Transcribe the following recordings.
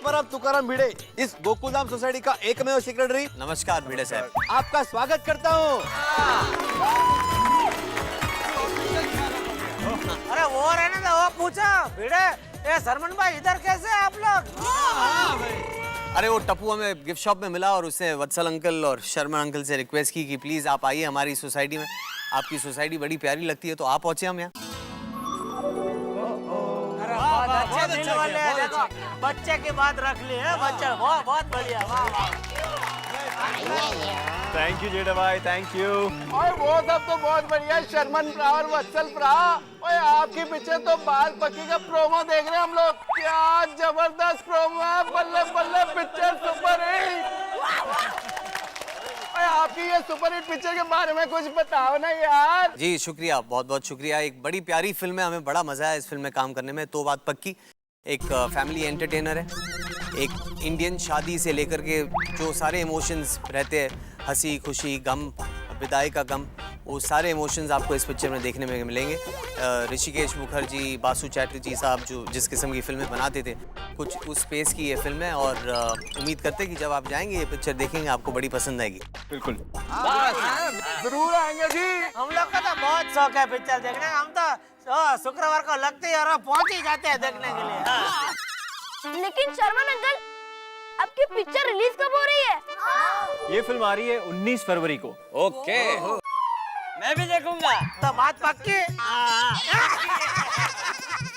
आत्माराम तुकाराम भिड़े, इस गोकुलधाम सोसाइटी का एकमेव सेक्रेटरी। नमस्कार भिड़े साहब, आपका स्वागत करता हूँ। अरे वो रहने दो, वो पूछा भिड़े, ये सरमन भाई इधर कैसे आप लोग? अरे वो टप्पू हमें गिफ्ट शॉप में मिला और उसने वत्सल अंकल और शर्मा अंकल से रिक्वेस्ट की कि प्लीज आप आइए हमारी सोसाइटी में। आपकी सोसाइटी बड़ी प्यारी लगती है तो आप पहुंचे हम यहाँ। बहुत अच्छे वाले हैं, देखो बच्चे की बात रख ली है, बच्चा बहुत बहुत बढ़िया। वाह वाह, थैंक यू जेठा भाई, थैंक यू। और वो सब तो बहुत बढ़िया, शर्मन प्रा और वत्सल प्रा। ओए आपकी पीछे तो बाल पक्की का प्रोमो देख रहे हैं हम लोग। क्या जबरदस्त प्रोमो है, बल्ले बल्ले पिक्चर सुपर हिट। ओए आपकी ये सुपर हिट पिक्चर के बारे में कुछ बताओ ना यार। जी शुक्रिया, बहुत बहुत शुक्रिया। एक बड़ी प्यारी फिल्म है, हमें बड़ा मजा है इस फिल्म में काम करने में। तो बात पक्की, एक फैमिली एंटरटेनर है। एक इंडियन शादी से लेकर के जो सारे इमोशंस रहते हैं, हंसी खुशी गम, विदाई का गम, वो सारे इमोशंस आपको इस पिक्चर में देखने में मिलेंगे। ऋषिकेश मुखर्जी, बासु चैटर्जी साहब जो जिस किस्म की फिल्में बनाते थे, कुछ उस स्पेस की ये फिल्म है। और उम्मीद करते हैं कि जब आप जाएंगे ये पिक्चर देखेंगे आपको बड़ी पसंद आएगी। बिल्कुल जरूर आएंगे जी। हम लोग का तो बहुत शौक है पिक्चर देखने का। हम तो शुक्रवार को लगते ही और पहुंच ही जाते हैं देखने के लिए। लेकिन शर्मन अंकल, आपकी पिक्चर रिलीज कब हो रही है? ये फिल्म आ रही है 19 फरवरी को। ओके, मैं भी देखूंगा। तो बात पक्की।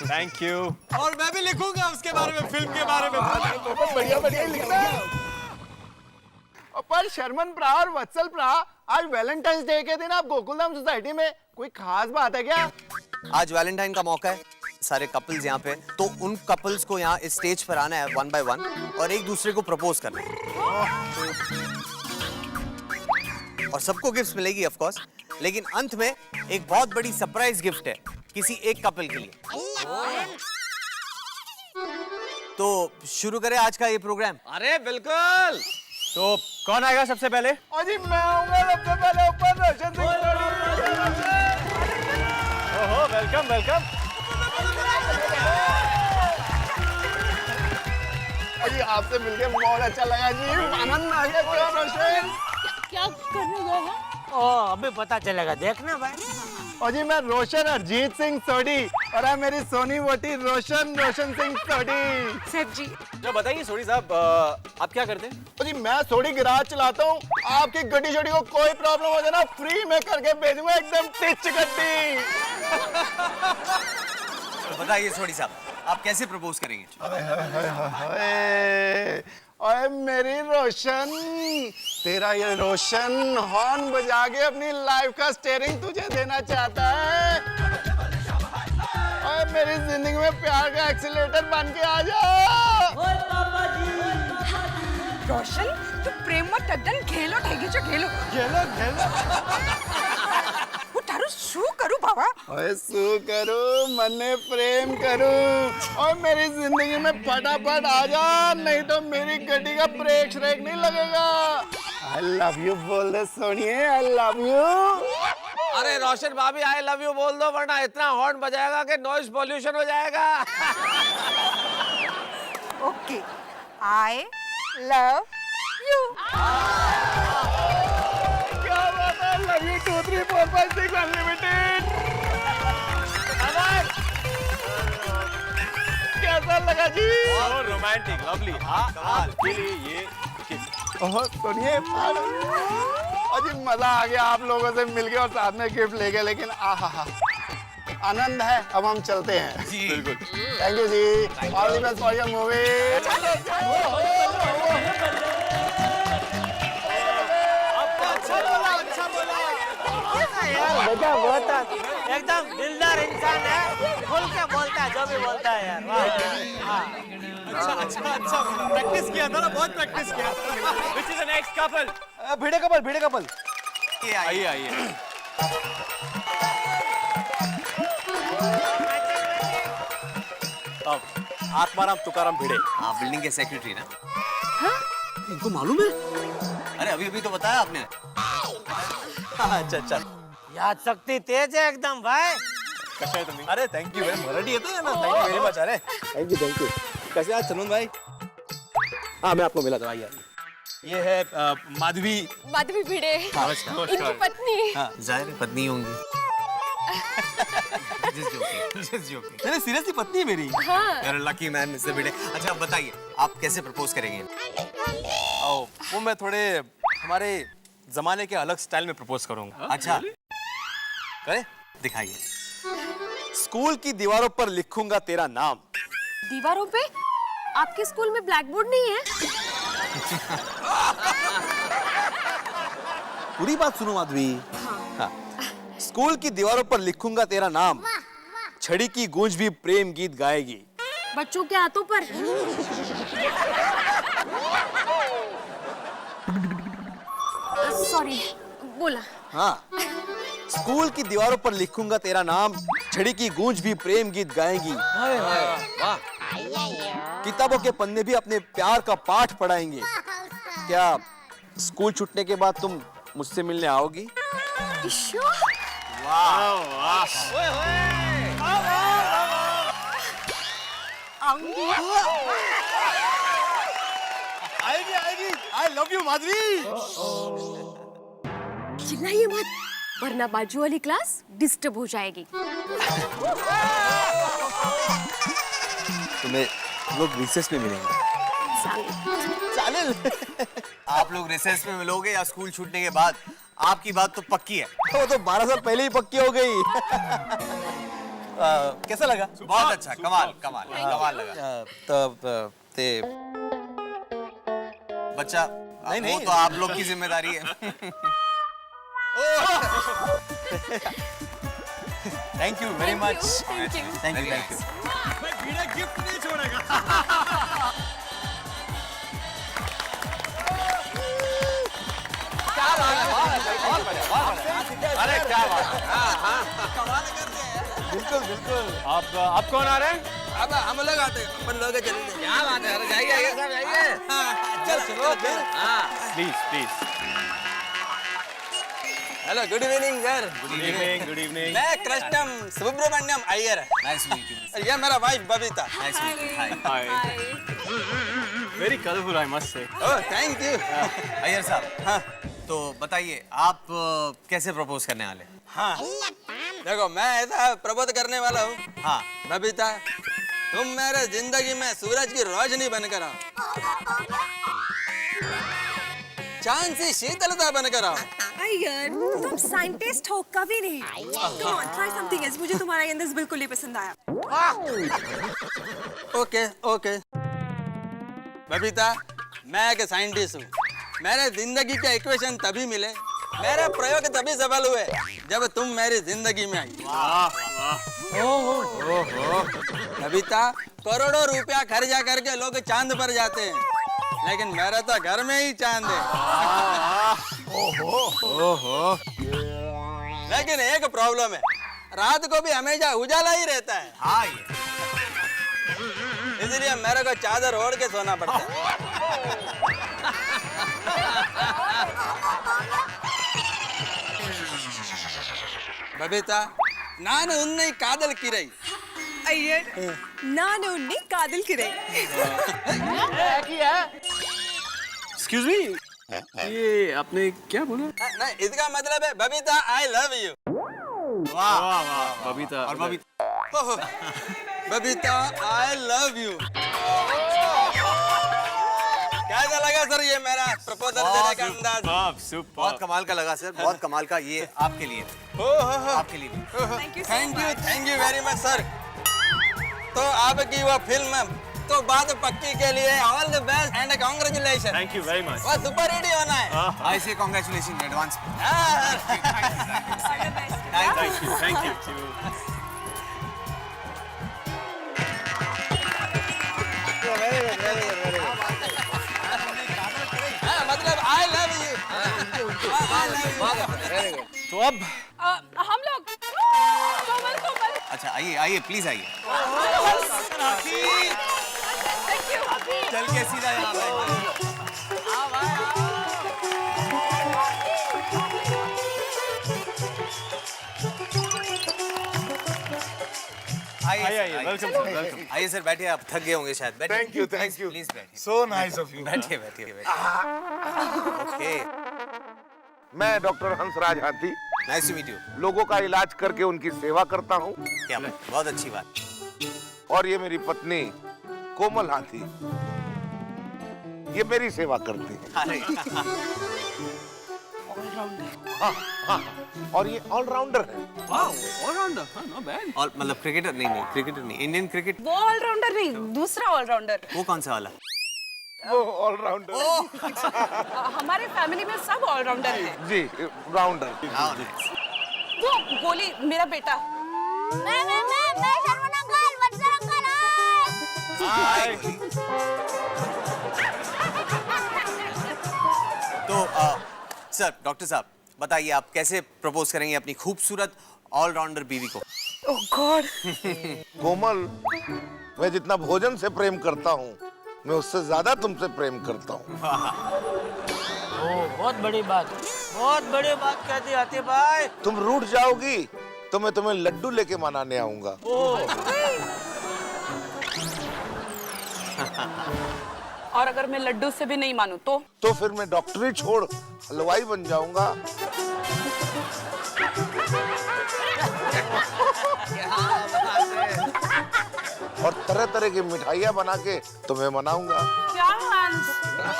Thank you. और मैं भी लिखूंगा उसके बारे में, फिल्म के बारे में। तो बढ़िया बढ़िया ही लिखना है। पर शर्मन प्रा और वत्सल प्रा, आज वैलेंटाइंस डे के दिन आप गोकुलधाम सोसाइटी में, कोई खास बात है क्या? आज वैलेंटाइन का मौका है, सारे कपल्स यहाँ पे, तो उन कपल्स को यहाँ इस स्टेज पर आना है 1 by 1 और एक दूसरे को प्रपोज करना है। और सबको गिफ्ट्स मिलेगी ऑफ कोर्स, लेकिन अंत में एक बहुत बड़ी सरप्राइज गिफ्ट है किसी एक कपल के लिए। तो शुरू करें आज का ये प्रोग्राम। अरे बिल्कुल। तो कौन आएगा सबसे पहले? और जी मैं आऊंगा सबसे पहले ऊपर, रोशन सिंह सोनी। ओहो, वेलकम वेलकम। जी आपसे मिलके बहुत अच्छा लगा जी, आनंद आ गया। क्यों रोशन? क्या करने गए हैं? ओ अभी पता चलेगा, देखना भाई। और जी मैं रोशन अरजीत सिंह सोडी, और है मेरी सोनी वोटी रोशन सिंह सोडी। सेठ जी, जो बताइए सोडी साहब, आप क्या करते हैं? और जी मैं सोडी गिराज चलाता हूँ। आपकी गड्डी शड्डी को कोई प्रॉब्लम हो जाए ना, फ्री में करके भेजूंगा, एकदम टिच गड्डी। तो बताइए सोडी साहब, आप कैसे प्रपोज करेंगे? ओए मेरी रोशन, तेरा ये रोशन हॉर्न बजा के अपनी लाइफ का स्टीयरिंग तुझे देना चाहता है। ओए मेरी जिंदगी में प्यार का एक्सीलेटर बन के आ जा। रोशन, तू प्रेम में तद्दन खेलो ठेगी जो खेलो। खेलो खेलो। वो तारू शू करू बाबा? ओए सू करूं, मने प्रेम करूं। और मेरी जिंदगी में फटाफट आ जा, नहीं तो मेरी गड्डी का ब्रेक श्रेक नहीं लगेगा। I love you बोल दे सोनिए, I love you। अरे रोशन भाभी आई लव यू बोल दो, वरना इतना हॉर्न बजाएगा कि नॉइज पॉल्यूशन हो जाएगा। Okay, I love you. क्या बात है, love you 2 3 4 5 6 अनलिमिटेड। कैसा लगा जी? Romantic, lovely. आपके लिए ये किस? ओह सुनिए, अजी मजा आ गया आप लोगों से मिलके और साथ में गिफ्ट लेके, लेकिन आहा आनंद है। अब हम चलते हैं। जी बिल्कुल। थैंक यू जी, all the best for your movie. बेटा बहुत एकदम दिलदार इंसान है, खुल के बोलता है जो भी बोलता है यार। वाह। अच्छा प्रैक्टिस किया था ना, बहुत प्रैक्टिस किया। Which is the next couple? Bhide couple. ये आइए आइए। आत्माराम तुकाराम भिड़े। आप बिल्डिंग के सेक्रेटरी ना? इनको मालूम है? अरे अभी अभी तो बताया आपने। अच्छा। याद शक्ति तेज है एकदम भाई। कशा आहे तुम्ही? अरे थँक्यू भाई, मराठी येतं ना? Thank you very much. अरे थँक्यू। कसे आहात सलून भाई? हाँ मैं आपको मिला था, आइए ये है माधवी। माधवी भिड़े, इनकी पत्नी। हाँ जाहिर है पत्नी होंगी। Just joking. मैंने सीरियसली पत्नी है मेरी। हाँ। You're a lucky man, Mr. भिड़े। अच्छा अब बताइए आप कैसे प्रपोज करेंगे? वो मैं थोड़े हमारे जमाने के अलग स्टाइल में प्रपोज करूंगा। अच्छा करे दिखाइए। स्कूल की दीवारों पर लिखूंगा तेरा नाम। दीवारों पे? आपके स्कूल में ब्लैक बोर्ड नहीं है? पूरी बात सुनो माधवी। हाँ। स्कूल की दीवारों पर लिखूंगा तेरा नाम, छड़ी की गूंज भी प्रेम गीत गाएगी। बच्चों के हाथों पर? सॉरी, बोला। हाँ। स्कूल की दीवारों पर लिखूंगा तेरा नाम, छड़ी की गूंज भी प्रेम गीत गाएगी। वाह किताबों के पन्ने भी अपने प्यार का पाठ पढ़ाएंगे। क्या स्कूल छूटने के बाद तुम मुझसे मिलने आओगी? आएगी आएगी। I love you Madhavi. चिल्लाइए मत, वरना बाजू वाली क्लास डिस्टर्ब हो जाएगी। तुम्हें लोग रिसेस में मिलेंगे। चालेल। आप लोग रिसेस में मिलोगे या स्कूल छूटने के बाद? आपकी बात तो पक्की है। वो तो 12 साल पहले ही पक्की हो गई। कैसा लगा? बहुत अच्छा, कमाल कमाल कमाल लगा। तब ते बच्चा नहीं, वो नहीं। तो आप लोग की जिम्मेदारी है। Thank you very much. Thank you. Thank you thank you. Gift नहीं छोड़ेगा। अरे क्या बात है। बिल्कुल बिल्कुल। आप कौन आ रहे हैं? अब हम लोग आते हैं, अपन लोग चलते हैं। क्या बात है? अरे जाइए सब जाइए। चल चलो फिर। Please please. Hello, good evening sir. Good evening. मैं Krishnam Subramaniam Iyer. Nice meet you. ये मेरा wife Babita. Nice meet you. Hi. Very colourful I must say. Oh thank you. Iyer साहब, हाँ तो बताइए आप कैसे प्रपोज करने वाले? हाँ देखो, मैं ऐसा प्रपोज करने वाला हूँ। हाँ बबीता, तुम मेरे जिंदगी में सूरज की रोशनी बनकर आओ, चांद सी शीतलता बनकर आओ। अय्यर, तुम साइंटिस्ट हो, कभी नहीं। Come on, try something else. मुझे तुम्हारा ये अंदाज बिल्कुल नहीं पसंद आया। ओके ओके बबीता, मैं एक साइंटिस्ट हूँ। मेरे जिंदगी के इक्वेशन तभी मिले, मेरे प्रयोग तभी सफल हुए जब तुम मेरी जिंदगी में आई। बबीता, करोड़ों रुपया खर्चा करके लोग चांद पर जाते हैं, लेकिन मेरा तो घर में ही चांद है। लेकिन एक प्रॉब्लम है, रात को भी हमेशा उजाला ही रहता है। हाँ ये इसलिए मेरे को चादर ओढ़ के सोना पड़ता है। बबीता, ನಾನು ಉನ್ನೆ ಕಾದಲ್ ಕಿರೈ। अय्यर, ನಾನು ಉನ್ನೆ ಕಾದಲ್ ಕಿರೈ। एक्सक्यूज मी, ये आपने क्या बोला? नहीं, इसका मतलब है बबीता आई लव यू। वाह बबीता। और बबीता बबीता आई लव यू। कैसा लगा सर ये मेरा प्रपोजल देने का अंदाज? बहुत कमाल का लगा सर, बहुत कमाल का। ये आपके लिए, आपके लिए भी। Thank you very much sir. तो आपकी वो फिल्म तो बात पक्की के लिए all the best and congratulation. Thank you very much. वो सुपर हिट होना है। आई से कांग्रेचुलेशन एडवांस। Thank you. मतलब आई लव यू। तो अब हम लोग कोमल कोमल। अच्छा आइए आइए प्लीज आइए। Thank you. चल के सीधा यहाँ पे। आइए आइए वेलकम आइए सर, बैठिए, आप थक गए होंगे शायद। बैठिए। थैंक यू प्लीज बैठिए। So nice of you. बैठिए बैठिए। ओके, मैं डॉक्टर हंसराज हाथी नाइस टू मीट यू। लोगों का इलाज करके उनकी सेवा करता हूँ। क्या बात, बहुत अच्छी बात। और ये मेरी पत्नी कोमल हाथी, ये मेरी सेवा करती है। अरे हाँ, हाँ, और ये ऑलराउंडर है। और मतलब क्रिकेटर नहीं, क्रिकेटर नहीं, इंडियन क्रिकेट। वो ऑलराउंडर नहीं, दूसरा ऑलराउंडर। वो कौन सा वाला? वो ऑलराउंडर। हमारे फैमिली में सब ऑलराउंडर हैं। जी, राउंडर। वो गोली मेरा बेटा। मैं शर्मन अंकल, वत्सल अंकल हाय। तो सर, डॉक्टर साहब बताइए, आप कैसे प्रपोज करेंगे अपनी खूबसूरत ऑलराउंडर बीवी को? ओह गॉड। कोमल, मैं जितना भोजन से प्रेम करता हूँ, मैं उससे ज्यादा तुमसे प्रेम करता हूँ। बहुत बड़ी बात कह दी आतिफ भाई। तुम रूठ जाओगी तो मैं तुम्हें लड्डू लेके मनाने आऊंगा। और अगर मैं लड्डू से भी नहीं मानूं तो फिर मैं डॉक्टरी छोड़ हलवाई बन जाऊंगा। और तरह तरह की मिठाइयाँ बना के तुम्हें मनाऊंगा। क्या हंस?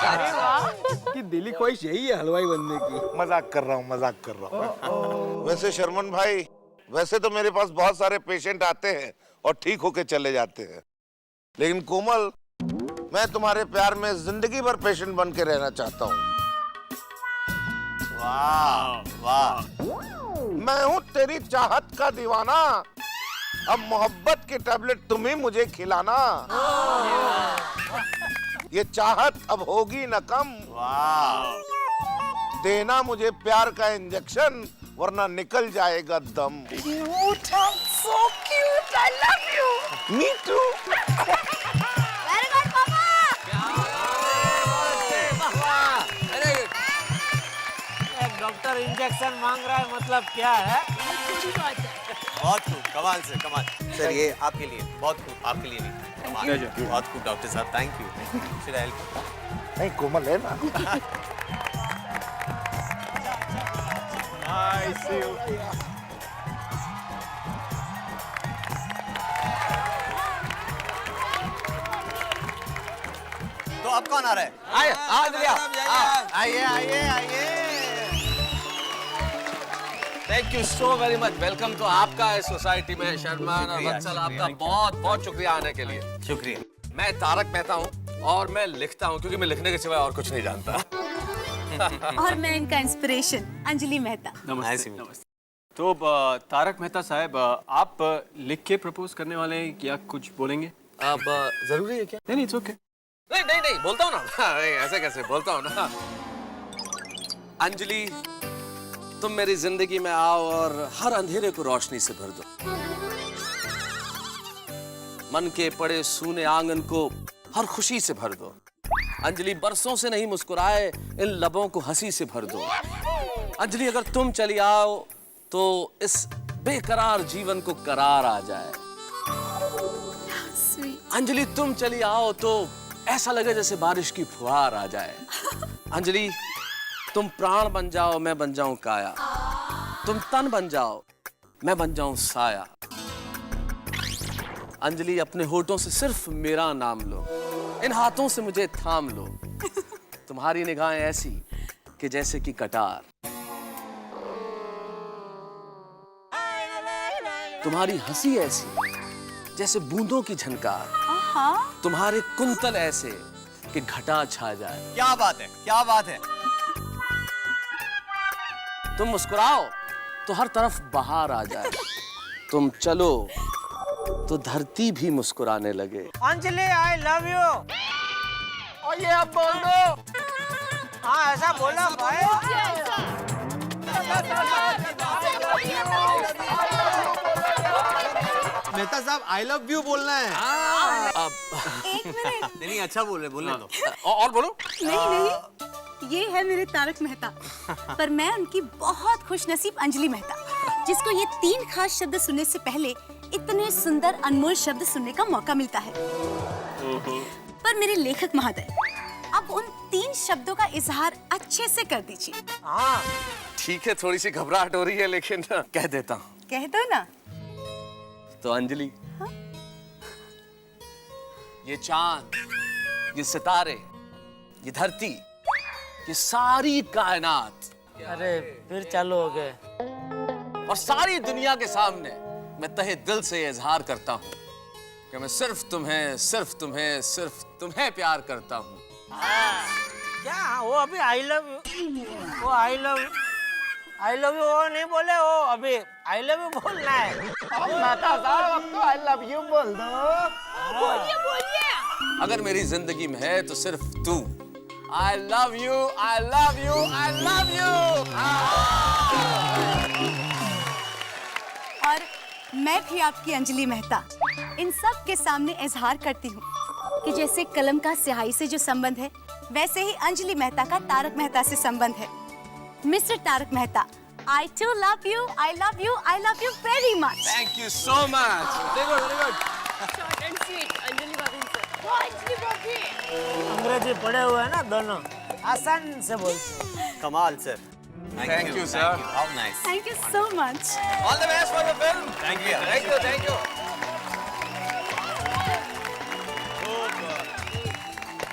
अरे वाह। कि दिली ख्वाहिश यही है हलवाई बनने की। मजाक कर रहा हूँ, मजाक कर रहा हूँ। वैसे शर्मन भाई, वैसे तो मेरे पास बहुत सारे पेशेंट आते हैं और ठीक होके चले जाते हैं, लेकिन कोमल, मैं तुम्हारे प्यार में जिंदगी भर पेशेंट बन के रहना चाहता हूँ। वाह वाह। मैं हूँ तेरी चाहत का दीवाना, अब मोहब्बत की टैबलेट तुम ही मुझे खिलाना। ये चाहत अब होगी न कम, देना मुझे प्यार का इंजेक्शन, वरना निकल जाएगा दम। Cute, so cute, I love you. Me too. Very good पापा। एक डॉक्टर इंजेक्शन मांग रहा है, मतलब क्या है? बहुत खूब, कमाल से कमाल। सर ये आपके लिए, बहुत खूब, आपके लिए भी कमाल। बहुत खूब डॉक्टर साहब, thank you. Should I help? नहीं, कोमल है ना। तो अब कौन आ रहा है? आइए आइए आइए। Thank you so very much. Welcome तो आपका है सोसाइटी में शर्मान और वत्सल, आपका बहुत बहुत शुक्रिया आने के लिए। शुक्रिया। मैं तारक मेहता हूँ और मैं लिखता हूँ, क्योंकि मैं लिखने के सिवाय और कुछ नहीं जानता। और मैं इनका इंस्पिरेशन अंजलि मेहता। नमस्ते। तो तारक मेहता साहब, आप लिख के प्रपोज करने वाले हैं या कुछ बोलेंगे? अब जरूरी है क्या? नहीं, इट्स ओके। नहीं बोलता हूँ ना। नहीं, ऐसे कैसे बोलता हूँ ना। अंजलि, तुम मेरी जिंदगी में आओ और हर अंधेरे को रोशनी से भर दो। मन के पड़े सूने आंगन को हर खुशी से भर दो। अंजलि, बरसों से नहीं मुस्कुराए इन लबों को हंसी से भर दो। अंजलि, अगर तुम चली आओ तो इस बेकरार जीवन को करार आ जाए। अंजलि, तुम चली आओ तो ऐसा लगे जैसे बारिश की फुहार आ जाए। अंजलि, तुम प्राण बन जाओ, मैं बन जाऊं काया। तुम तन बन जाओ, मैं बन जाऊं साया। अंजलि, अपने होठों से सिर्फ मेरा नाम लो, इन हाथों से मुझे थाम लो। तुम्हारी निगाहें ऐसी कि जैसे कि कटार, तुम्हारी हंसी ऐसी जैसे बूंदों की झनकार, तुम्हारे कुंतल ऐसे कि घटा छा जाए। क्या बात है, क्या बात है। तुम मुस्कुराओ तो हर तरफ बहार आ जाए। तुम चलो तो धरती भी मुस्कुराने लगे। अंजलि, आई लव यू। और ये अब बोल दो। हाँ, ऐसा बोला भाई। मेहता साहब, आई लव यू बोलना है। एक मिनट। नहीं, अच्छा बोल रहे, बोलने दो। और बोलो। नहीं, ये है मेरे तारक मेहता, पर मैं उनकी बहुत खुशनसीब अंजलि मेहता, जिसको ये 3 खास शब्द सुनने से पहले इतने सुंदर अनमोल शब्द सुनने का मौका मिलता है। पर मेरे लेखक महोदय, अब उन 3 शब्दों का इजहार अच्छे से कर दीजिए। हाँ ठीक है, थोड़ी सी घबराहट हो रही है लेकिन कह देता हूँ। कह दो ना। तो अंजलि, ये चांद, ये सितारे, ये धरती, ये सारी कायनात अरे फिर चालू हो गए। और सारी दुनिया के सामने मैं तहे दिल से ये इजहार करता हूँ कि मैं सिर्फ तुम्हें, सिर्फ तुम्हें, सिर्फ तुम्हें प्यार करता हूँ। क्या वो अभी आई लव यू, वो आई लव यू वो नहीं बोले, वो अभी आई लव यू बोलना है। मेहता साहब अब तो आई लव यू बोल दो। अगर मेरी जिंदगी में है तो सिर्फ तू। I love you, I love you, I love you. और मैं भी आपकी अंजलि मेहता इन सब के सामने इजहार करती हूँ कि जैसे कलम का स्याही से जो संबंध है, वैसे ही अंजलि मेहता का तारक मेहता से संबंध है। Mister Tarak Mehta, I too love you, I love you, I love you very much. Thank you so much. Very good, very good. अंग्रेजी पढ़े हुए हैं ना दोनों, आसान से बोलते। कमाल sir. Thank you, sir. How nice. Thank you so much. All the best for the film. Thank you. Thank you, thank you.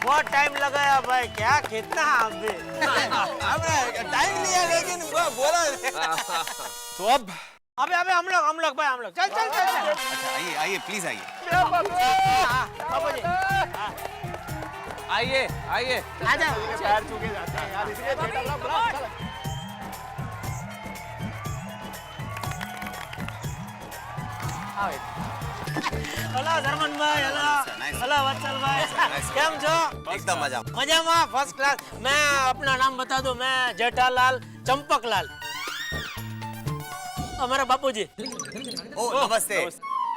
बहुत टाइम लगाया भाई, क्या कितना अभी हमने टाइम लिया लेकिन वो बोला। तो अब अबे अबे हम लोग भाई हम लोग चल चल चल चल। अच्छा आइए आइए प्लीज आइए। बाबू जी आइए आइए। आजा। पैर चुके जाते हैं यार, इसलिए जेठालाल बड़ा अच्छा लगता है। हेलो धर्मन भाई, हेलो वत्सल भाई, केम छो? एकदम मजा। मजा में फर्स्ट क्लास। मैं अपना नाम बता दूं, मैं जेठालाल चंपकलाल, हमारे बापूजी। ओ नमस्ते।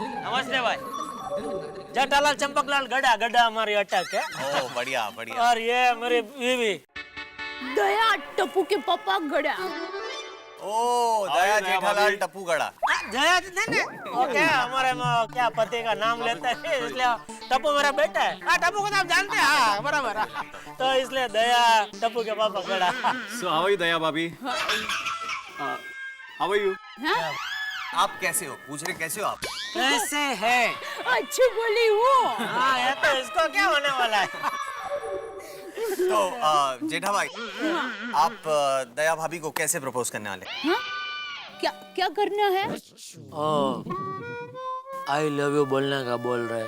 नमस्ते भाई। जेठालाल चंपकलाल गड्ढा गड्ढा हमारी अटक है। ओ बढ़िया बढ़िया। और ये मेरी बीवी दया टप्पू के पापा गड़ा। ओ दया जेठालाल टप्पू गड़ा। जया नहीं ओके, हमारे में क्या पति का नाम लेता है इसलिए टप्पू मेरा बेटा है। टप्पू को तो आप जानते हैं। हाँ बराबर। तो इसलिए दया टप्पू के पापा गड़ा। So how are you, दया भाभी? How are you? आप कैसे हो? पूछ रहे कैसे हो आप? कैसे है? अच्छी बोली हूँ। हाँ ये तो इसको क्या होने वाला है। तो जेठा भाई, आप दया भाभी को कैसे प्रपोज करने वाले? क्या क्या करना है? आई लव यू बोलने का बोल रहे।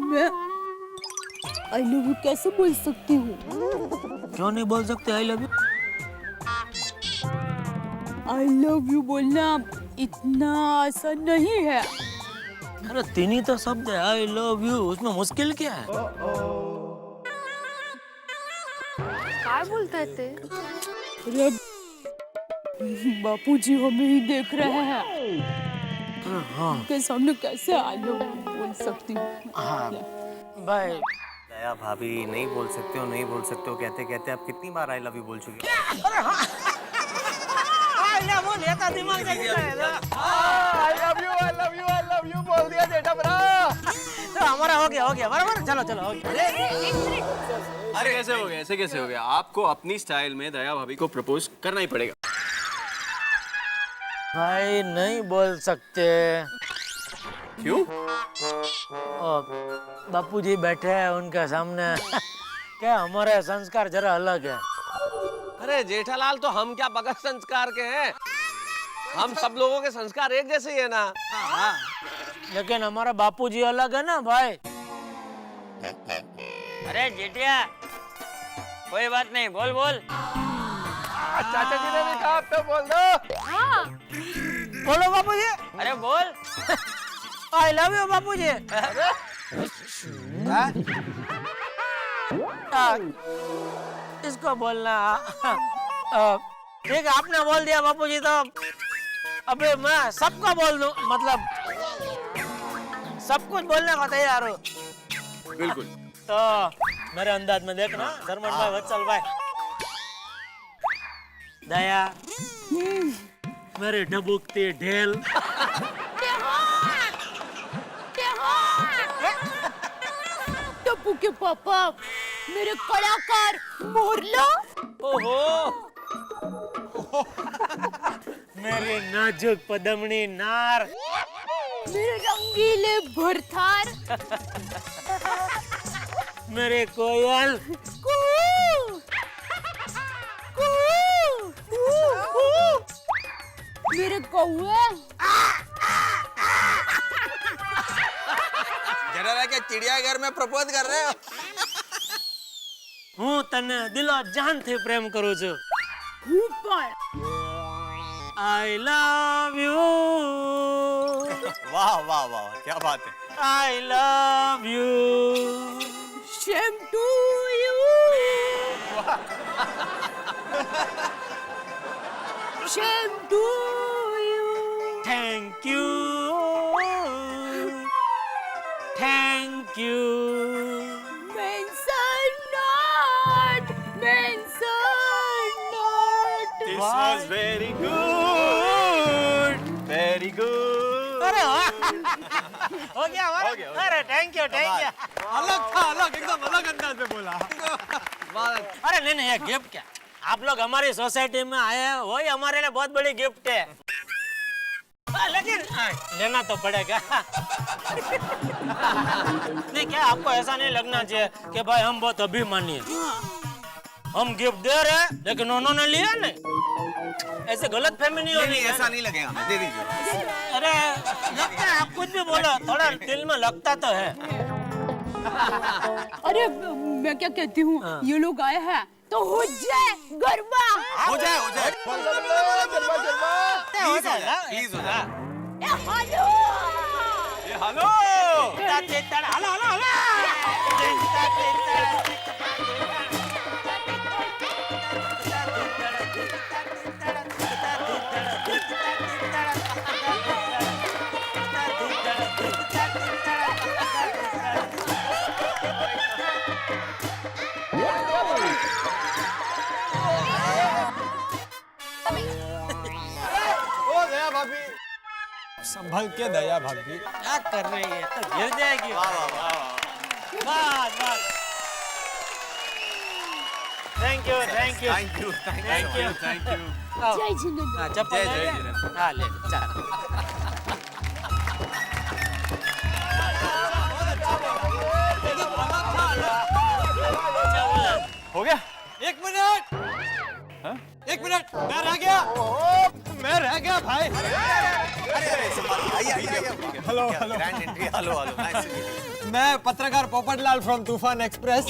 मैं आई लव यू कैसे बोल सकती हूँ? क्यों नहीं बोल सकते आई love you? I love you बोलना इतना आसान नहीं है। अरे 3 ही तो शब्द है, आई लव यू, उसमें मुश्किल क्या है? क्या बोलते थे? बापूजी हमें ही देख रहे हैं। हाँ के सामने कैसे आई लव यू बोल सकती हूँ? भाई दया भाभी नहीं बोल सकते हो, नहीं बोल सकते हो कहते कहते आप कितनी बार आई लव यू बोल चुके हो? दिमाग से आई लव यू बोल दिया जेठा बरा। तो हमारा हो गया बराबर। चलो चलो हो गया। अरे कैसे हो गया? ऐसे कैसे हो गया? आपको अपनी स्टाइल में दया भाभी को प्रपोज करना ही पड़ेगा। भाई नहीं बोल सकते। क्यों? बापूजी बैठे हैं उनके सामने। क्या हमारे संस्कार जरा अलग है। अरे जेठालाल, तो हम क्या बगैर संस्कार के हैं? हम सब लोगों के संस्कार एक जैसे ही है ना। लेकिन हमारा बापूजी अलग है ना भाई। अरे जेठिया कोई बात नहीं, बोल बोल। चाचा जी ने भी कहा, अब तो बोल दो। बोलो बापूजी। अरे बोल। आई लव यू बापूजी। इसको बोलना। ठीक है आपने बोल दिया बापूजी, तो अबे मैं सबको बोल दूं, मतलब सब कुछ बोलने को तैयार हूँ। बिल्कुल। तो मेरे अंदाज में देखना धर्मन भाई, वत्सल भाई, दया मेरे ढबुकती ढेल। के पापा, मेरे कलाकार मोरला, ओहो मेरी नाजुक पदमनी नार, मेरे रंगीले भरथार, मेरे कोयल, कू, कू, कू, मेरे कौवे, जरा क्या चिड़ियाघर में प्रपोज कर रहे हो? હું તને દિલો જાનથી પ્રેમ કરું છું. हूँ पर I love you. वाह वाह वाह, क्या बात है। I love you. Same to you. Same to you. Thank you. Thank you. Mention not. Mention not. This was very good, very good. अरे वाह हो गया हमारा? हो गया। अरे थैंक यू अलग था, अलग एकदम अलग अंदाज में बोला। अरे नहीं ये गिफ्ट क्या, आप लोग हमारी सोसाइटी में आए हैं वही हमारे लिए बहुत बड़ी गिफ्ट है। लेकिन लेना तो पड़ेगा। नहीं क्या आपको ऐसा नहीं लगना चाहिए कि भाई हम बहुत अभिमानी हैं, हम गिफ्ट दे रहे हैं लेकिन उन्होंने लिया नहीं, ऐसे गलत फहमी नहीं होनी। ऐसा नहीं लगेगा, हमें दे दीजिए। अरे लगता है आप कुछ भी बोलो, थोड़ा दिल में लगता तो है। अरे मैं क्या कहती हूँ, ये लोग आए हैं तो हो जाए गरबा। हो जाए हो जाएगा प्लीज हो जाए। ए, हेलो हेलो हेलो हेलो संभल के दया भाभी। क्या कर रही है, तो गिर जाएगी। बस thank you thank you thank you thank you thank you. जय जिनेंद्र। चप्पल जय ले लिया? जिनेंद्र। हाँ ले चल। हो गया? एक मिनट, मैं रह गया, मैं रह गया भाई। Hello hello, grand entry, hello hello, nice. मैं पत्रकार पोपटलाल फ्रॉम तूफान एक्सप्रेस।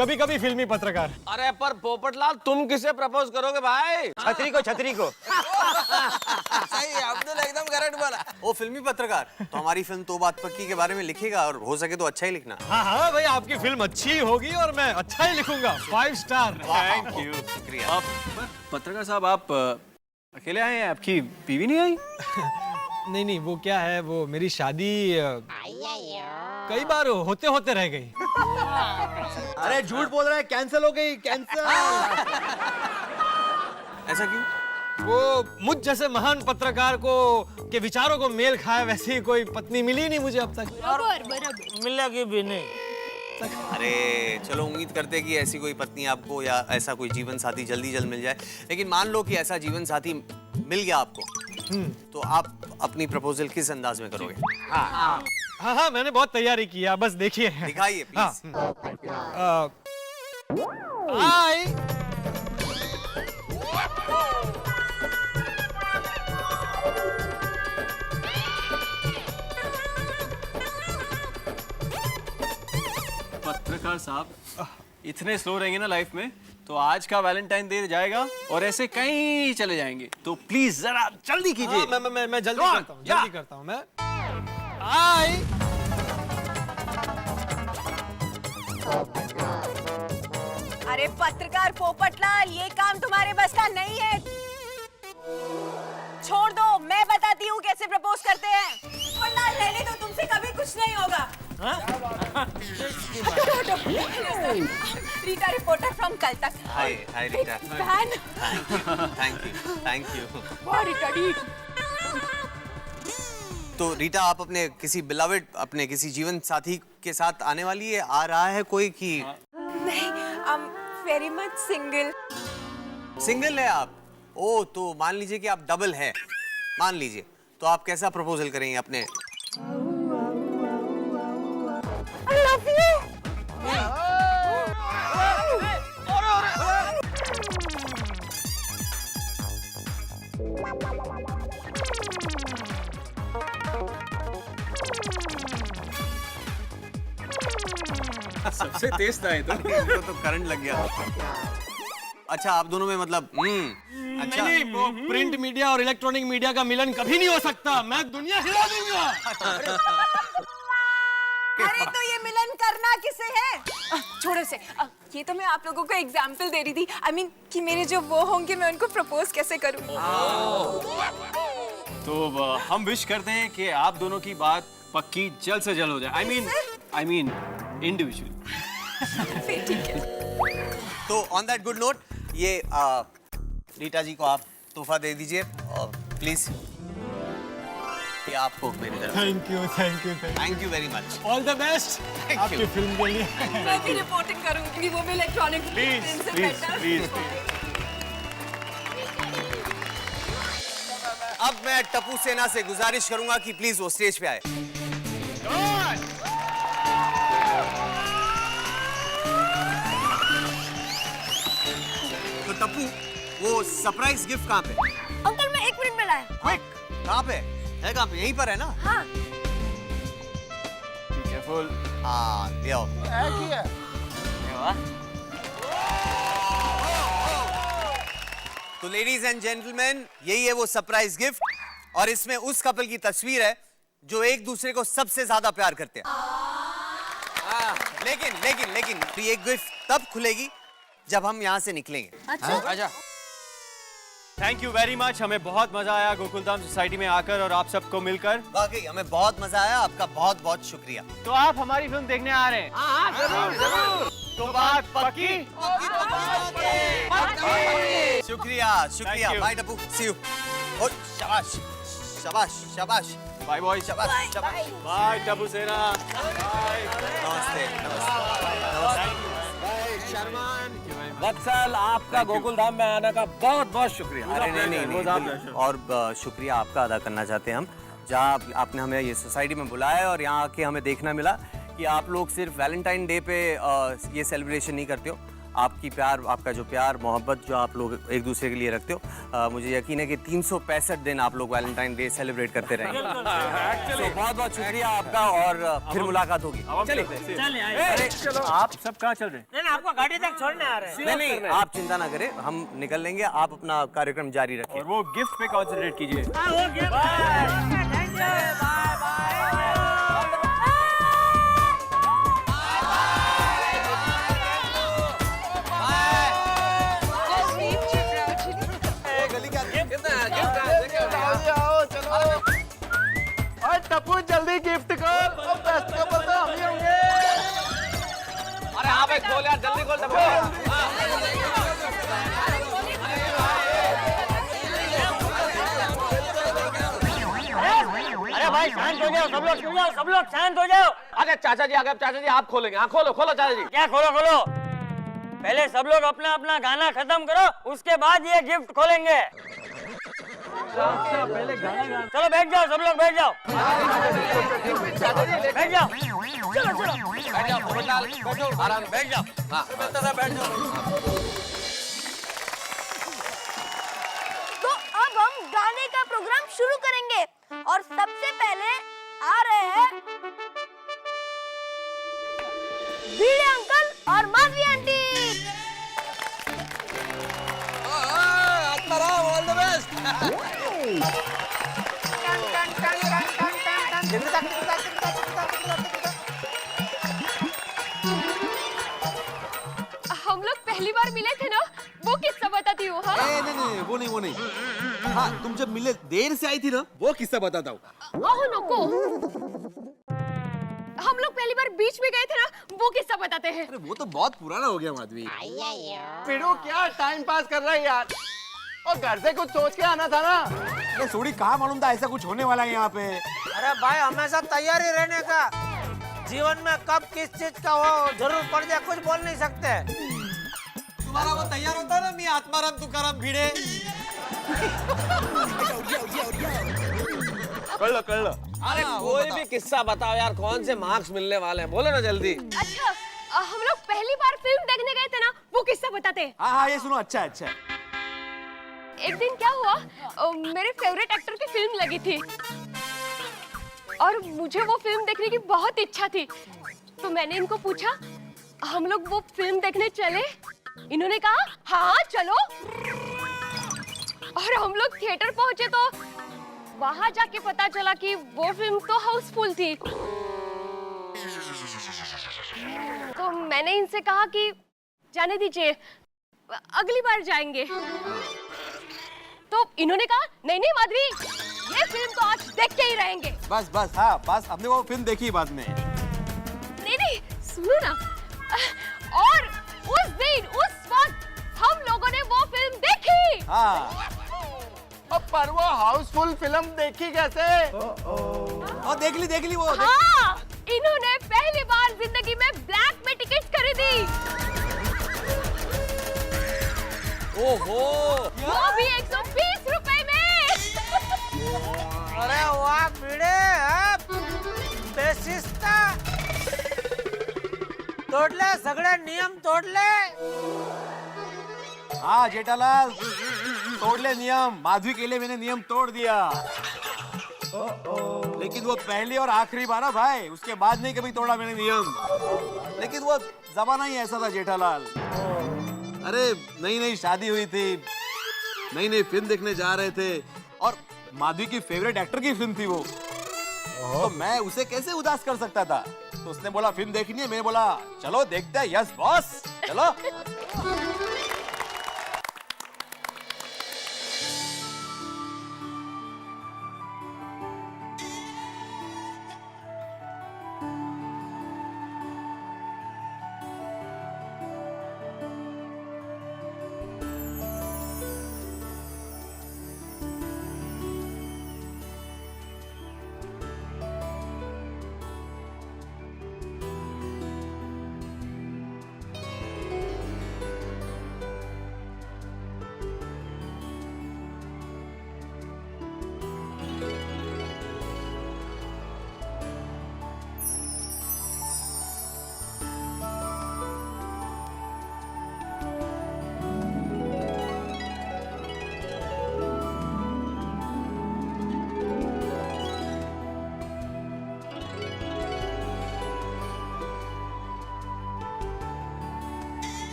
कभी कभी फिल्मी पत्रकार। अरे पर पोपटलाल तुम किसे प्रपोज करोगे भाई? छतरी को सही, अब्दुल एकदम करेक्ट बोला। वो फिल्मी पत्रकार तो हमारी फिल्म तो बात पक्की के बारे में लिखेगा, और हो सके तो अच्छा ही लिखना। हाँ भाई, आपकी फिल्म अच्छी होगी और मैं अच्छा ही लिखूंगा, 5 स्टार। Thank you. शुक्रिया। पत्रकार साहब, आप अकेले आए हैं, आपकी बीवी नहीं आई? नहीं, वो क्या है, वो मेरी शादी कई बार होते होते रह गई। अरे झूठ बोल रहा है, कैंसिल हो गई, कैंसिल। ऐसा क्यों? वो मुझ जैसे महान पत्रकार को के विचारों को मेल खाए वैसी कोई पत्नी मिली नहीं मुझे अब तक। बराबर मिलेगी भी नहीं। अरे चलो, उम्मीद करते हैं कि ऐसी कोई पत्नी आपको या ऐसा कोई जीवन साथी जल्दी मिल जाए। लेकिन मान लो कि ऐसा जीवन साथी मिल गया आपको, तो आप अपनी प्रपोजल किस अंदाज में करोगे? हाँ, मैंने बहुत तैयारी की है, बस देखिए। दिखाइए प्लीज। आई पत्रकार साहब, इतने स्लो रहेंगे ना लाइफ में तो आज का वैलेंटाइन डे जाएगा और ऐसे कहीं चले जाएंगे, तो प्लीज जरा जल्दी कीजिए। मैं जल्दी करता हूँ, मैं आई। अरे पत्रकार पोपटलाल, ये काम तुम्हारे बस का नहीं है। छोड़ दो, मैं बताती हूँ कैसे प्रपोज करते हैं। पोपटलाल, रहने दो, तुमसे कभी कुछ नहीं होगा। Rita reporter from Calcutta. Hi Rita. Fan. Thank you. Rita D. तो रीटा, आप अपने किसी बिलवेड, अपने किसी जीवन साथी के साथ आने वाली है? आ रहा है कोई कि नहीं, वेरी मच सिंगल। सिंगल है आप? ओ, तो मान लीजिए कि आप डबल है, मान लीजिए, तो आप कैसा प्रपोजल करेंगे अपने? I love you। सबसे तेज था ये तो। इनको तो करंट लग गया। अच्छा, आप दोनों में मतलब अच्छा, नहीं, वो प्रिंट मीडिया और इलेक्ट्रॉनिक मीडिया का मिलन कभी नहीं हो सकता। मैं दुनिया हिला दूंगा। अरे तो ये मिलन करना किसे है? छोड़ो से, ये तो मैं आप लोगों को एग्जाम्पल दे रही थी। I mean, कि मेरे जो वो होंगे मैं उनको प्रपोज कैसे करूं। तो हम विश करते हैं कि आप दोनों की बात पक्की जल्द से जल्द हो जाए। I mean individually. फिर ठीक है। तो ऑन दैट गुड नोट ये रीटा जी को आप तोहफा दे दीजिए और प्लीज ये आपको मेरी तरफ। Thank you very much. All the best आपकी फिल्म के लिए। मैं भी रिपोर्टिंग करूंगी, वो भी इलेक्ट्रॉनिक। प्लीज। अब मैं टप्पू सेना से गुजारिश करूंगा कि प्लीज वो स्टेज पे आए। तो टप्पू, वो सरप्राइज गिफ्ट कहाँ पे? अंकल मैं 1 मिनट में लाया। क्विक, कहाँ पे है? कहाँ पे? यहीं पर है ना? हाँ। केयरफुल। हाँ, ले आओ। तो लेडीज एंड जेंटलमैन, यही है वो सरप्राइज गिफ्ट और इसमें उस कपल की तस्वीर है जो एक दूसरे को सबसे ज्यादा प्यार करते हैं। लेकिन ये गिफ्ट तब खुलेगी जब हम यहाँ से निकलेंगे। अच्छा। Thank you very much. हमें बहुत मजा आया गोकुलधाम सोसाइटी में आकर और आप सबको मिलकर। वाकई हमें बहुत मजा आया। आपका बहुत बहुत शुक्रिया। तो आप हमारी फिल्म देखने आ रहे हैं? हाँ, जरूर। तो बात पक्की। शुक्रिया। Bye Tapu, see you. शाबाश। Bye boy. शाबाश। बाय टप्पू सेना। नमस्ते। वत्सल, आपका गोकुलधाम में आने का बहुत बहुत शुक्रिया। अरे नहीं। और शुक्रिया आपका अदा करना चाहते हैं हम, जहाँ आपने हमें ये सोसाइटी में बुलाया और यहाँ आके हमें देखना मिला कि आप लोग सिर्फ वैलेंटाइन डे पे ये सेलिब्रेशन नहीं करते हो। आपका जो प्यार मोहब्बत जो आप लोग एक दूसरे के लिए रखते हो, मुझे यकीन है कि 365 दिन आप लोग वैलेंटाइन डे सेलिब्रेट करते रहेंगे। तो बहुत बहुत शुक्रिया आपका और फिर मुलाकात होगी। चलिए। आप सब कहाँ चल रहे हैं? नहीं, आपको गाड़ी तक छोड़ने आ रहे हैं। नहीं, आप चिंता ना करें, हम निकल लेंगे। आप अपना कार्यक्रम जारी रखें और वो गिफ्ट पे कॉन्सेंट्रेट कीजिए। टप्पू जल्दी गिफ्ट कर, बेस्ट कपल तो हम ही होंगे। अरे हाँ भाई, खोल यार, जल्दी खोल। अरे भाई शांत हो जाओ, सब लोग शांत हो जाओ। अरे चाचा जी आ गए। चाचा जी आप खोलेंगे? हाँ, खोलो चाचा जी। क्या खोलो? पहले सब लोग अपना अपना गाना खत्म करो, उसके बाद ये गिफ्ट खोलेंगे। चलो बैठ जाओ, सब लोग बैठ जाओ। बैठ जाओ। आराम बैठ जाओ। हाँ, बैठ जाओ। तो अब हम गाने का प्रोग्राम शुरू करेंगे और सबसे पहले आ रहे हैं भिड़े अंकल और Madhavi aunty. All the best. हम लोग पहली बार मिले थे ना, वो किस्सा बताती हूँ। हाँ? नहीं, वो नहीं। हाँ, तुम जब मिले देर से आई थी ना, वो किस्सा बताता हूँ। ओह नको। हम लोग पहली बार बीच में गए थे ना, वो किस्सा बताते हैं। अरे वो तो बहुत पुराना हो गया माधवी। पिड़ू क्या टाइम पास कर रहा है यार, और घर से कुछ सोच के आना था ना। सोड़ी कहाँ मालूम था ऐसा कुछ होने वाला है यहाँ पे। अरे भाई हमेशा तैयारी रहने का। जीवन में कब किस चीज का वो जरूर पड़ जाए कुछ बोल नहीं सकते। तुम्हारा वो तैयार होता है ना, मी आत्माराम तुकाराम भिड़े। कल अरे कोई भी किस्सा बताओ यार, कौन से मार्क्स मिलने वाले हैं, बोलो ना जल्दी। अच्छा हम लोग पहली बार फिल्म देखने गए थे ना, वो किस्सा बताते हैं। हाँ ये सुनो, अच्छा अच्छा। एक दिन क्या हुआ, मेरे फेवरेट एक्टर की फिल्म लगी थी और मुझे वो फिल्म देखने की बहुत इच्छा थी, तो मैंने इनको पूछा हम लोग वो फिल्म देखने चले। इन्होंने कहा हाँ चलो, और हम लोग थिएटर पहुंचे तो वहां जाके पता चला कि वो फिल्म तो हाउसफुल थी। तो मैंने इनसे कहा कि जाने दीजिए, अगली बार जाएंगे। तो इन्होंने कहा नहीं नहीं माधवी, ये फिल्म तो आज देख के ही रहेंगे। बस बस, हाँ बस, हमने वो फिल्म देखी बाद में। नहीं नहीं सुनो ना, और उस दिन उस वक्त हम लोगों ने वो फिल्म देखी। हाँ पर वो हाउसफुल फिल्म देखी कैसे? और देख ली वो। हाँ, इन्होंने पहली बार जिंदगी में ब्लैक में टिकट खरीदी। ओहो, वो भी 120 रुपए में। अरे वाह भिड़े, बेशिस्ता तोडले, सगळे नियम तोडले। हाँ जेठालाल, तोड़ ले नियम। माधवी के लिए मैंने नियम तोड़ दिया, लेकिन वो पहली और आखिरी बार है भाई, उसके बाद नहीं कभी तोड़ा मैंने नियम। लेकिन वो जमाना ही ऐसा था जेठालाल। अरे नई नई शादी हुई थी, नई नई फिल्म देखने जा रहे थे, और माधवी की फेवरेट एक्टर की फिल्म थी वो, तो मैं उसे कैसे उदास कर सकता था। तो उसने बोला फिल्म देखनी है, मैंने बोला चलो देखते हैं। यस बॉस, चलो।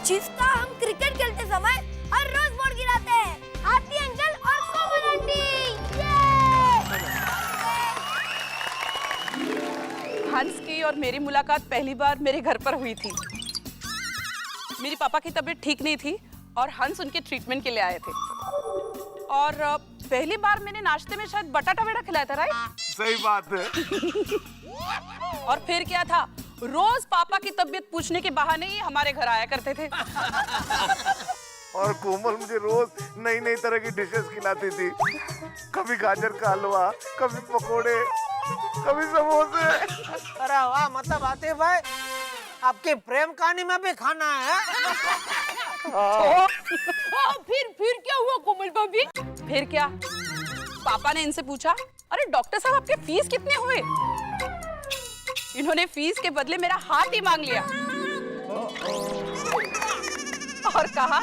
जिसका हम क्रिकेट खेलते समय हर रोज बोर्ड गिराते हैं। हाथी अंकल और कोमल आंटी। हंस की और मेरी मुलाकात पहली बार मेरे घर पर हुई थी। मेरी पापा की तबीयत ठीक नहीं थी और हंस उनके ट्रीटमेंट के लिए आए थे। और पहली बार मैंने नाश्ते में शायद बटाटा वेड़ा खिलाया था, राइट? सही बात है। और फिर क्या था, रोज पापा की तबीयत पूछने के बहाने ही हमारे घर आया करते थे। और कोमल मुझे रोज नई नई तरह की डिशेस खिलाती थी। कभी गाजर का हलवा, कभी पकोड़े, कभी समोसे। अरे वाह, मतलब आतिफ भाई आपकी प्रेम कहानी में भी खाना है। फिर क्या हुआ कोमल भाभी? फिर क्या, पापा ने इनसे पूछा, अरे डॉक्टर साहब आपके फीस कितने हुए? इन्होंने फीस के बदले मेरा हाथ ही मांग लिया और कहा,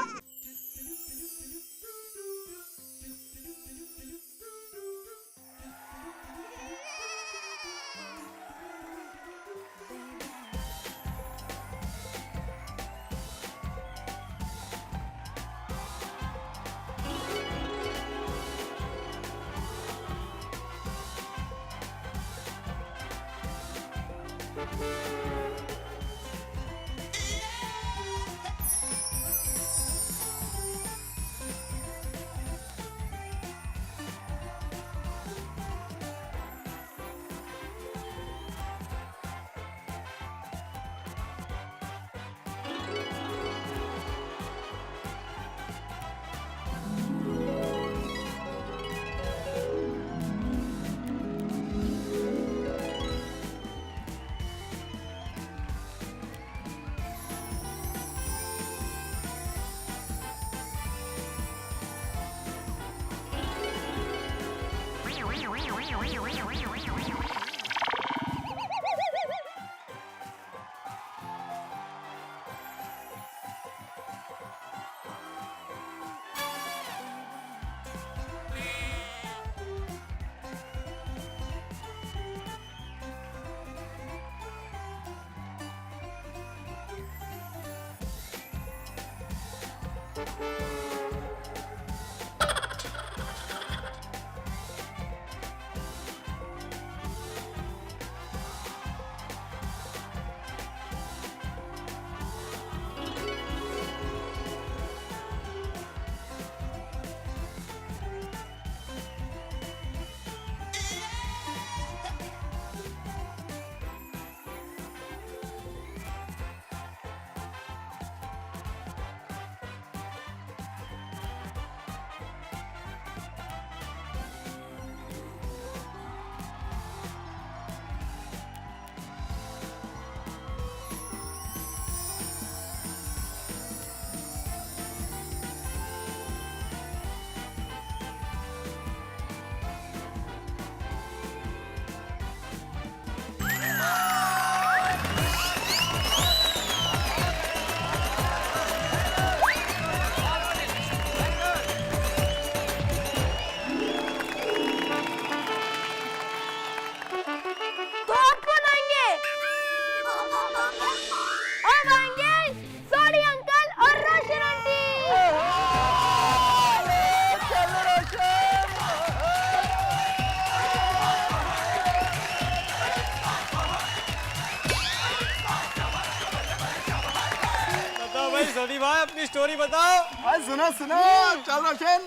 सनी भाई अपनी स्टोरी बताओ। सुनो सुनो, चल रोशन।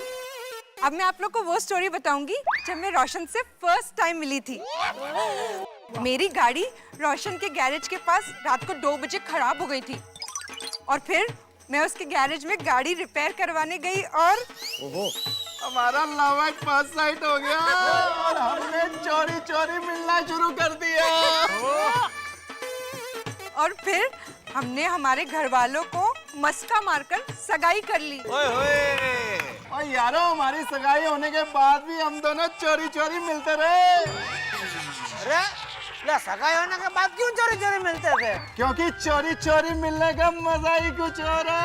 अब मैं आप लोग को वो स्टोरी बताऊंगी जब मैं रोशन से फर्स्ट टाइम मिली थी। मेरी गाड़ी रोशन के गैरेज के पास रात को 2 बजे खराब हो गई थी और फिर मैं उसके गैरेज में गाड़ी रिपेयर करवाने गई और हमारा लव एट फर्स्ट साइट हो गया और हमने चोरी चोरी मिलना शुरू कर दिया। और फिर हमने हमारे घर वालों को मस्का मारकर सगाई कर ली। और यारो, हमारी सगाई होने के बाद भी हम दोनों चोरी चोरी मिलते रहे। अरे सगाई होने के बाद क्यों चोरी चोरी मिलते थे? क्योंकि चोरी चोरी मिलने का मजा ही कुछ और है।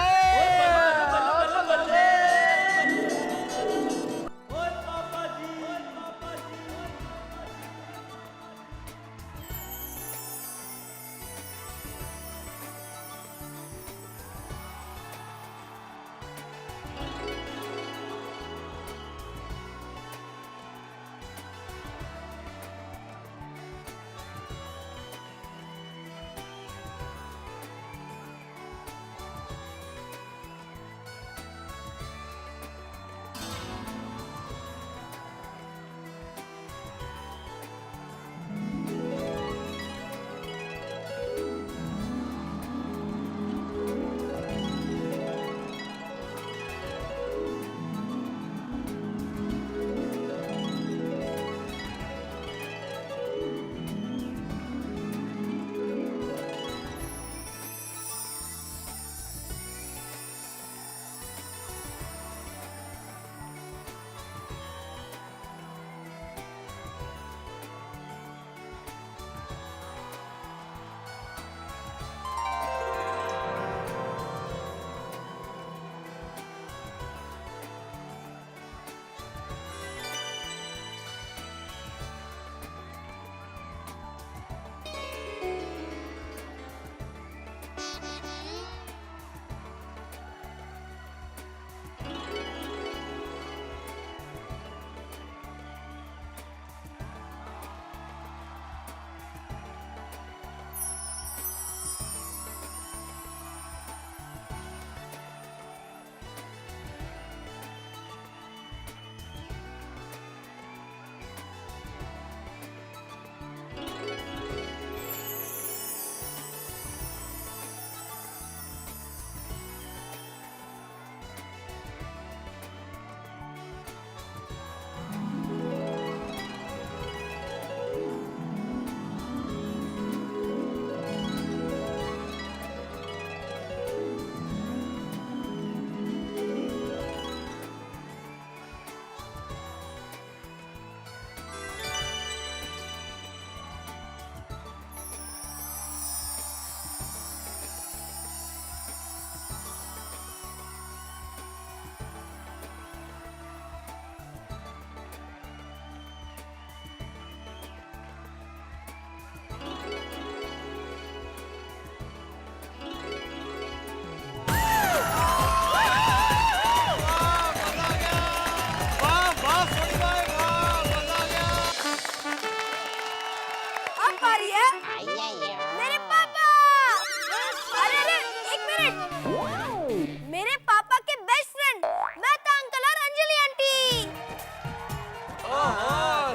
मिनट। मेरे पापा के बेस्ट फ्रेंड मेहता अंकल और अंजलि आंटी।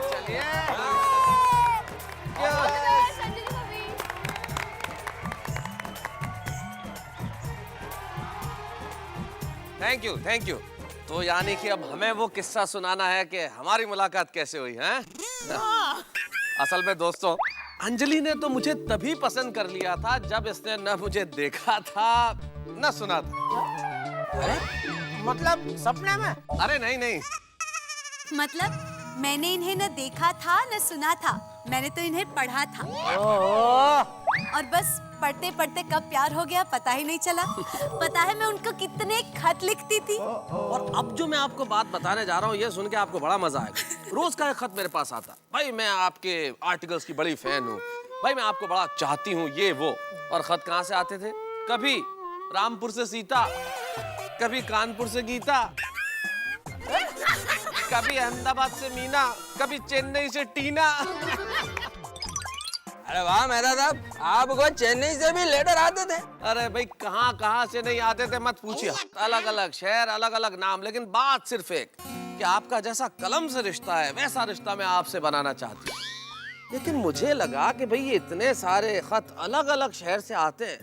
चलिए अंजलि भाभी। Thank you. तो यानी कि अब हमें वो किस्सा सुनाना है कि हमारी मुलाकात कैसे हुई है। असल में दोस्तों, अंजलि ने तो मुझे तभी पसंद कर लिया था जब इसने न मुझे देखा था न सुना था। अरे मतलब सपने में? अरे नहीं। मतलब मैंने इन्हें न देखा था न सुना था, मैंने तो इन्हें पढ़ा था। और बस पढ़ते पढ़ते कब प्यार हो गया पता ही नहीं चला। पता है मैं उनको कितने खत लिखती थी। और अब जो मैं आपको बात बताने जा रहा हूँ, ये सुन के आपको बड़ा मजा आएगा। रोज का एक खत मेरे पास आता, भाई मैं आपके आर्टिकल्स की बड़ी फैन हूँ, भाई मैं आपको बड़ा चाहती हूँ, ये वो। और खत कहाँ से आते थे? कभी रामपुर से सीता, कभी कानपुर से गीता, कभी अहमदाबाद से मीना, कभी चेन्नई से टीना। अरे वाह मेहता साहब, आपको चेन्नई से भी लेटर आते थे? अरे भाई कहाँ से नहीं आते थे मत पूछिए। अलग अलग शहर, अलग अलग नाम, लेकिन बात सिर्फ एक कि आपका जैसा कलम से रिश्ता है वैसा रिश्ता मैं आपसे बनाना चाहती हूँ। लेकिन मुझे लगा कि भाई ये इतने सारे खत अलग अलग शहर से आते हैं,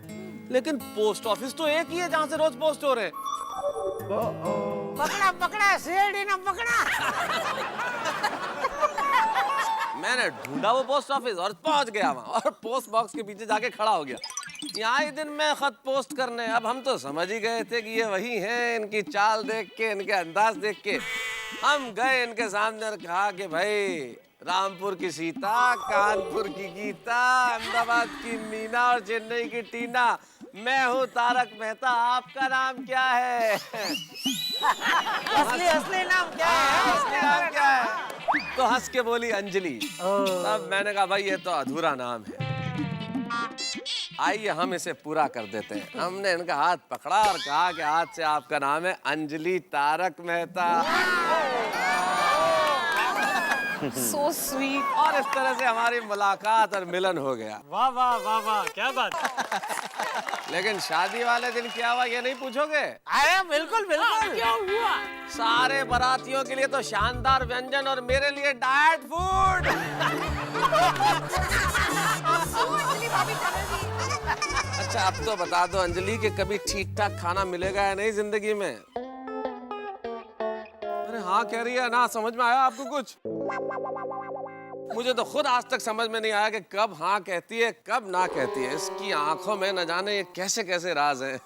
लेकिन पोस्ट ऑफिस तो एक ही है जहाँ से रोज पोस्ट हो रहे हैं। पकड़ा सीआईडी ने पकड़ा। मैंने ढूंढा वो पोस्ट ऑफिस और पहुंच गया वहां, और पोस्ट बॉक्स के पीछे जाके खड़ा हो गया। यहाँ ही दिन में खत पोस्ट करने। अब हम तो समझ ही गए थे कि ये वही हैं। इनकी चाल देख के, इनके अंदाज देख के हम गए इनके सामने और कहा कि भाई रामपुर की सीता, कानपुर की गीता, अहमदाबाद की मीना और चेन्नई की टीना, मैं हूँ तारक मेहता, आपका नाम क्या है? असली नाम क्या है? असली नाम क्या है? तो हंस के बोली अंजलि। तब मैंने कहा भाई ये तो अधूरा नाम है, आइए हम इसे पूरा कर देते हैं। हमने इनका हाथ पकड़ा और कहा कि आज से आपका नाम है अंजलि तारक मेहता। So sweet. और इस तरह से हमारी मुलाकात और मिलन हो गया। वाह वाह वाह वाह, क्या बात। लेकिन शादी वाले दिन क्या हुआ ये नहीं पूछोगे? अरे बिल्कुल बिल्कुल। क्या हुआ? सारे बारातियों के लिए तो शानदार व्यंजन और मेरे लिए डाइट फूड। अच्छा अब तो बता दो अंजलि कि कभी ठीक ठाक खाना मिलेगा या नहीं जिंदगी में? अरे हाँ कह रही है ना, समझ में आया आपको कुछ? मुझे तो खुद आज तक समझ में नहीं आया कि कब हाँ कहती है कब ना कहती है। इसकी आंखों में न जाने ये कैसे कैसे राज हैं।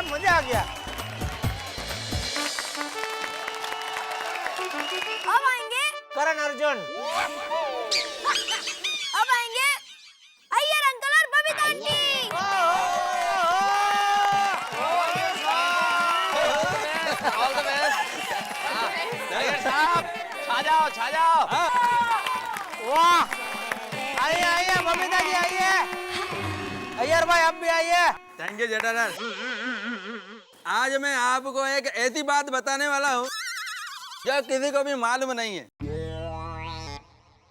मजा आ गया। अब आएंगे करण अर्जुन। अब आएंगे अय्यर अंकल और Babita aunty. All the best. साहब छा जाओ। वाह, आइए आइए बबीता जी आइए। अय्यर भाई आप भी आइए। Thank you Jethalal. आज मैं आपको एक ऐसी बात बताने वाला हूँ जो किसी को भी मालूम नहीं है।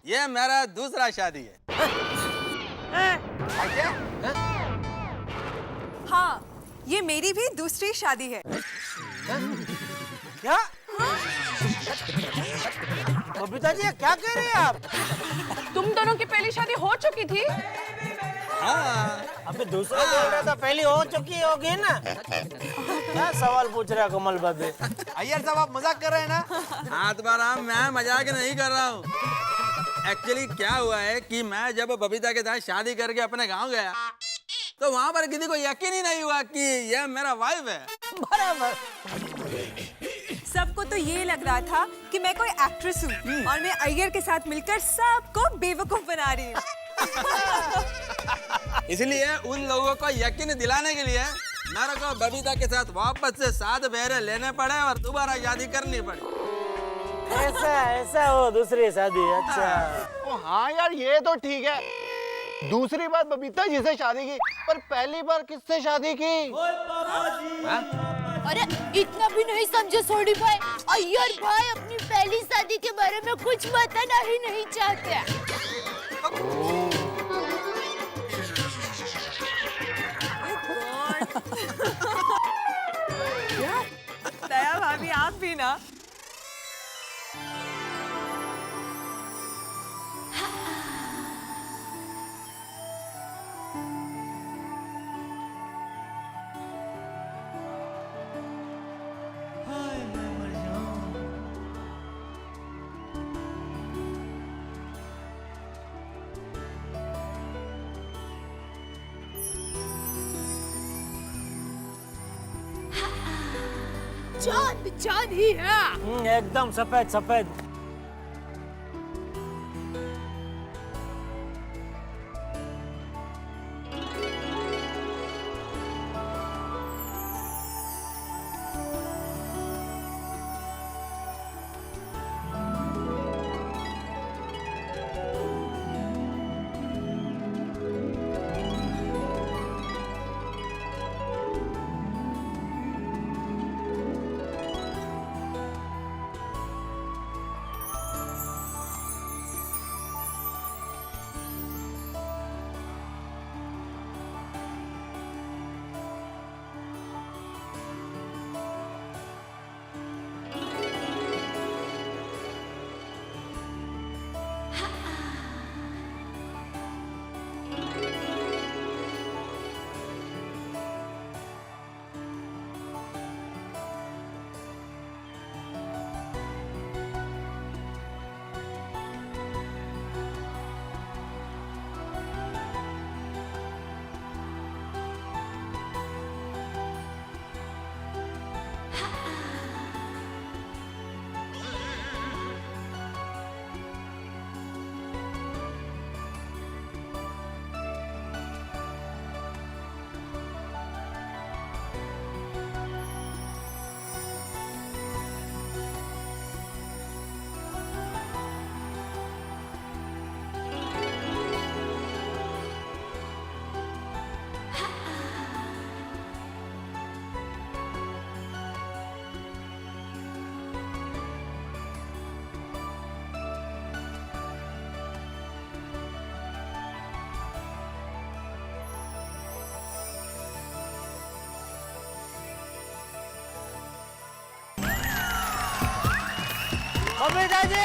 ये मेरा दूसरा शादी है। हाँ, ये मेरी भी दूसरी शादी है। क्या? बबीता जी क्या कह रही हैं आप? तुम दोनों की पहली शादी हो चुकी थी? हाँ। अबे दूसरा बोल रहा था पहली हो चुकी होगी ना। क्या सवाल पूछ रहा कमल बाबे? अय्यर साहब आप मजाक कर रहे हैं ना? आत्माराम, मैं मजाक नहीं कर रहा हूँ। एक्चुअली क्या हुआ है कि मैं जब बबीता के साथ शादी करके अपने गांव गया तो वहां पर किसी को यकीन ही नहीं हुआ कि यह मेरा वाइफ है। बराबर। सबको तो ये लग रहा था कि मैं कोई एक्ट्रेस हूँ और मैं अय्यर के साथ मिलकर सबको बेवकूफ बना रही हूँ। इसलिए उन लोगों को यकीन दिलाने के लिए मेरे को बबीता के साथ वापस से 7 फेरे लेने पड़े और दोबारा शादी करनी पड़ी। ऐसा हो दूसरी शादी। अच्छा। ओ हाँ यार, ये तो ठीक है। दूसरी बार बबीता जी से शादी की, पर पहली बार किससे शादी की? अरे इतना भी नहीं समझे सोडी भाई। अय्यर भाई अपनी पहली शादी के बारे में कुछ बताना ही नहीं चाहते। दया भाभी आप भी ना। चांद चांद ही है। एकदम सफेद सफेद। बबीता जी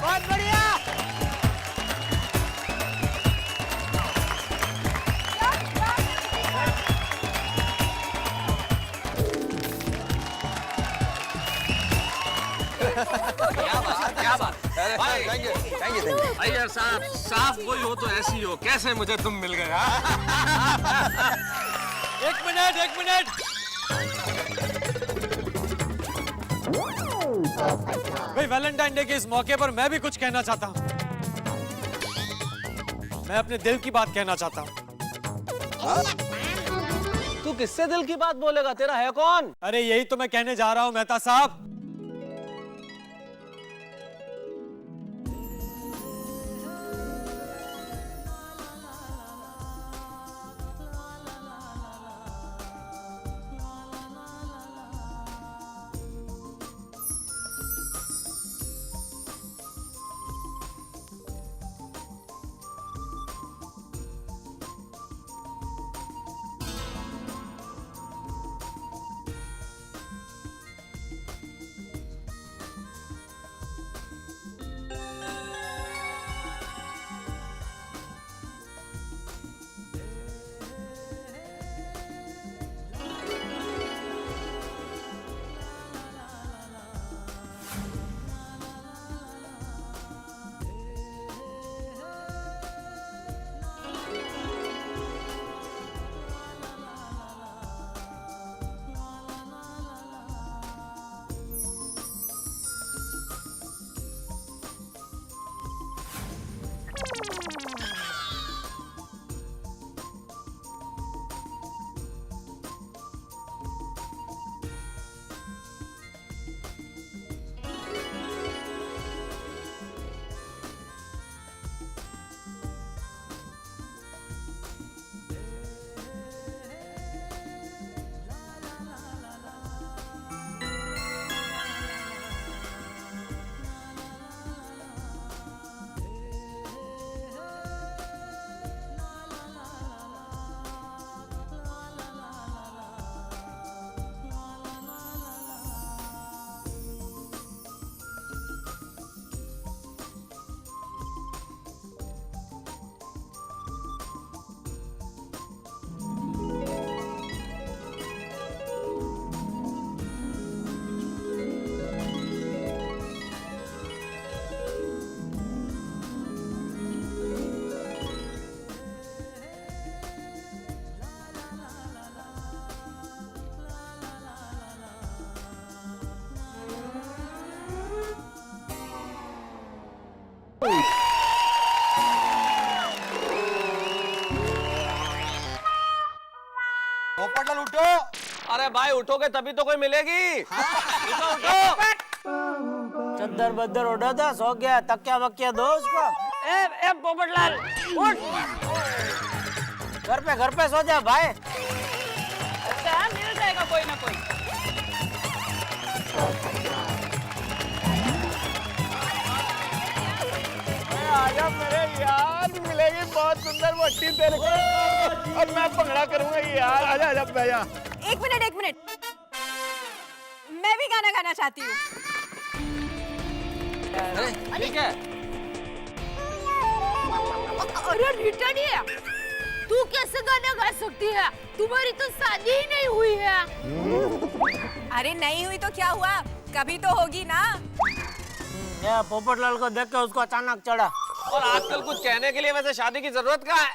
बहुत बढ़िया। क्या बात। Thank you. अय्यर साहब, साफ कोई हो तो ऐसी हो। कैसे मुझे तुम मिल गए? एक मिनट भाई वैलेंटाइन डे के इस मौके पर मैं भी कुछ कहना चाहता हूँ। मैं अपने दिल की बात कहना चाहता हूँ। तू किससे दिल की बात बोलेगा? तेरा है कौन? अरे यही तो मैं कहने जा रहा हूँ मेहता साहब। पोपटलाल उठो। अरे भाई उठोगे तभी तो कोई मिलेगी। उठो उठो। चद्दर बद्दर उड़ा था, सो गया, तकिया वकिया दो उसको। ए पोपटलाल उठ, घर पे सो जा भाई। अच्छा मिल जाएगा कोई ना कोई। आजा मेरे यार, मिलेगी बहुत सुंदर मट्टी तेरे को और मैं भंगड़ा करूंगा यार। आजा आजा भैया। एक मिनट, मैं भी गाना गाना चाहती हूँ। ठीक है। अरे रीटा नहीं, तू कैसे गाना गा सकती है? तुम्हारी तो शादी ही नहीं हुई है। अरे नहीं हुई तो क्या हुआ, कभी तो होगी ना। ये पोपटलाल को देख के उसको अचानक चढ़ा। और आजकल कुछ कहने के लिए वैसे शादी की जरूरत कहाँ है?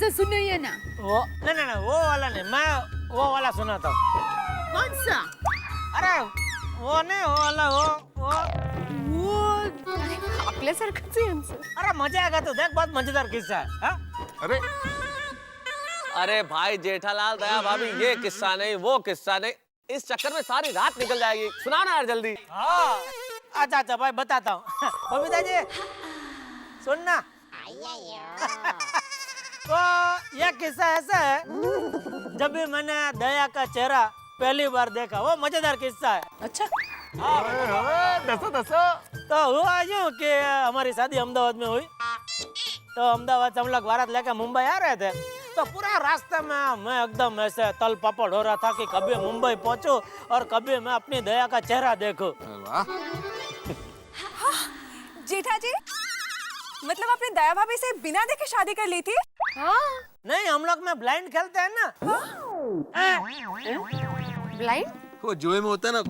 से सुनाइए ना। वो नहीं, वो वाला नहीं, मैं वो वाला सुनाता हूँ। कौन सा? अरे वो नहीं, वो वाला वो आपल्यासारखंच आहे यांचं. अरे मजा आएगा तो देख, बहुत मजेदार किस्सा है। हाँ? अरे अरे भाई जेठालाल दया भाभी, ये किस्सा नहीं वो किस्सा नहीं, इस चक्कर में सारी रात निकल जाएगी। सुना ना यार जल्दी। हाँ, अच्छा भाई बताता हूँ। बबीता जी सुनना। तो यह किस्सा ऐसा है, जब भी मैंने दया का चेहरा पहली बार देखा, वो मजेदार किस्सा है। अच्छा, दसो तो हुआ यूं कि हमारी शादी अहमदाबाद में हुई। तो अहमदाबाद से हम लोग बारात लेकर मुंबई आ रहे थे। तो पूरा रास्ते में मैं एकदम ऐसे तल पापड़ हो रहा था कि कभी मुंबई पहुंचूं और कभी मैं अपनी दया का चेहरा देखूं। जेठा जी, मतलब आपने दया भाभी से बिना देखे शादी कर ली थी? नहीं, हम लोग में ब्लाइंड खेलते हैं ना। ब्लाइंड? वो जुए में होता है ना,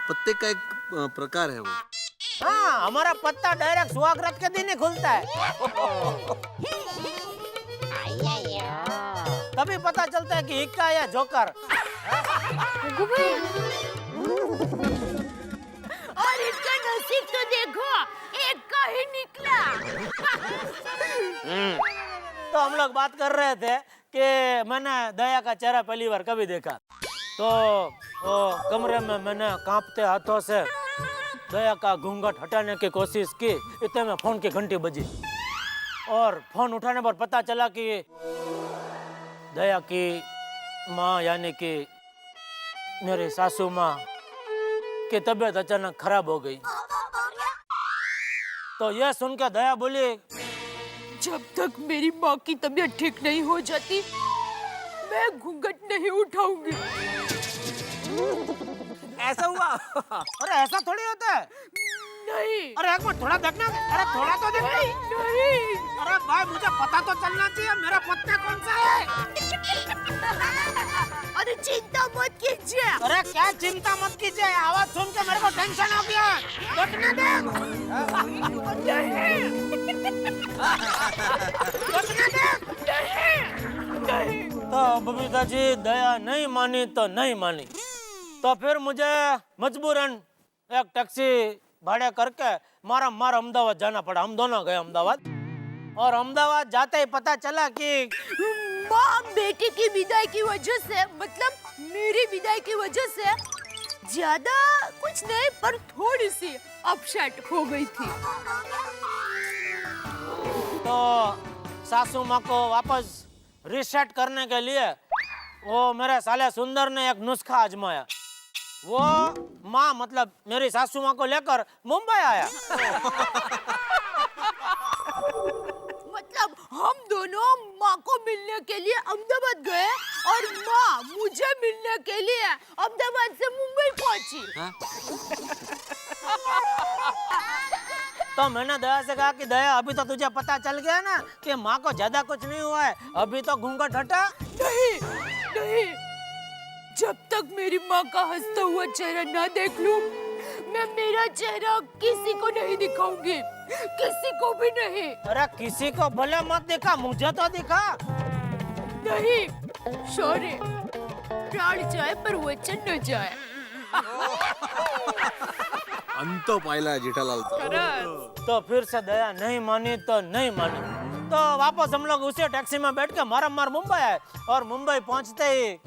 पत्ते का एक प्रकार है वो। हाँ, हमारा पत्ता डायरेक्ट सुहागरात के दिन ही खुलता है। तभी पता चलता है कि इक्का या जोकर। और इसका नसीब तो देखो, एक का ही निकला। तो हम लोग बात कर रहे थे कि मैंने दया का चेहरा पहली बार कभी देखा। तो वो कमरे में मैंने कांपते हाथों से दया का घूंघट हटाने की कोशिश की। इतने में फोन की घंटी बजी और फोन उठाने पर पता चला कि दया की माँ यानी कि मेरी सासू माँ की तबीयत अचानक खराब हो गई। तो यह सुनकर दया बोली, जब तक मेरी माँ की तबीयत ठीक नहीं हो जाती, मैं घूंघट नहीं उठाऊंगी। ऐसा हुआ? अरे ऐसा थोड़ी होता है। नहीं। अरे एक मिनट, थोड़ा देखना। अरे थोड़ा तो देखना। नहीं। अरे भाई, मुझे पता तो चलना चाहिए मेरा पत्ता कौन सा है। अरे चिंता मत कीजिए। अरे क्या चिंता मत कीजिए, आवाज सुन के मेरे को टेंशन हो गया। देखने दे। तो बबीता जी दया नहीं मानी तो नहीं मानी। तो फिर मुझे मजबूरन एक टैक्सी भाड़े करके मार अहमदाबाद जाना पड़ा। हम दोनों गए अहमदाबाद और अहमदाबाद जाते ही पता चला कि माँ बेटे की विदाई की वजह से, मतलब मेरी विदाई की वजह से ज्यादा कुछ नहीं पर थोड़ी सी अपसेट हो गई थी। तो सासू माँ को वापस रीसेट करने के लिए वो मेरे साले सुंदर ने एक नुस्खा आजमाया। वो माँ मतलब मेरी सासू माँ को लेकर मुंबई आया। मतलब हम दोनों माँ को मिलने के लिए अहमदाबाद गए और माँ मुझे मिलने के लिए अहमदाबाद से मुंबई पहुंची। तो मैंने दया से कहा कि दया, अभी तो तुझे पता चल गया ना कि माँ को ज्यादा कुछ नहीं हुआ है, अभी तो घूंघट हटा। नहीं नहीं, जब तक मेरी माँ का हंसता हुआ चेहरा ना देख लूं, मैं मेरा चेहरा किसी को नहीं दिखाऊंगी, किसी को भी नहीं। अरे किसी को भले मत दिखा, मुझे तो दिखा। नहीं सॉरी, प्राण जाए पर वचन न जाए। अंतो पाहिला जेठालाल तो। तो फिर से दया नहीं मानी तो नहीं मानी। तो वापस हम लोग उसी टैक्सी में बैठ के मार मुंबई आए और मुंबई पहुंचते ही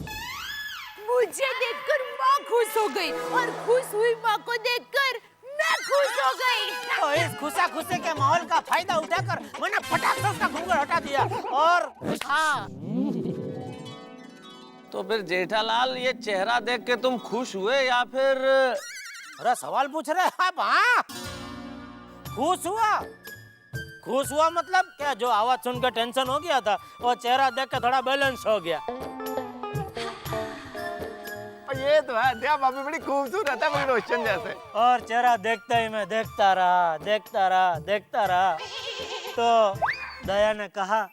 मुझे देखकर माँ खुश हो गई और खुश हुई माँ को देखकर मैं खुश हो गई। तो इस खुशा खुशी के माहौल का फायदा उठाकर मैंने फटाक से उसका घूंघट हटा दिया और हाँ। तो फिर जेठालाल, ये चेहरा देख के तुम खुश हुए या फिर? अरे सवाल पूछ रहे आप? हाँ, खुश हुआ मतलब क्या, जो आवाज सुन के टेंशन हो गया था वो चेहरा देख के थोड़ा बैलेंस हो गया। ये तो है, दया भाभी बड़ी खूबसूरत है, बड़ी रोशन जैसे। और चेहरा देखते ही मैं देखता रहा। तो दया ने कहा,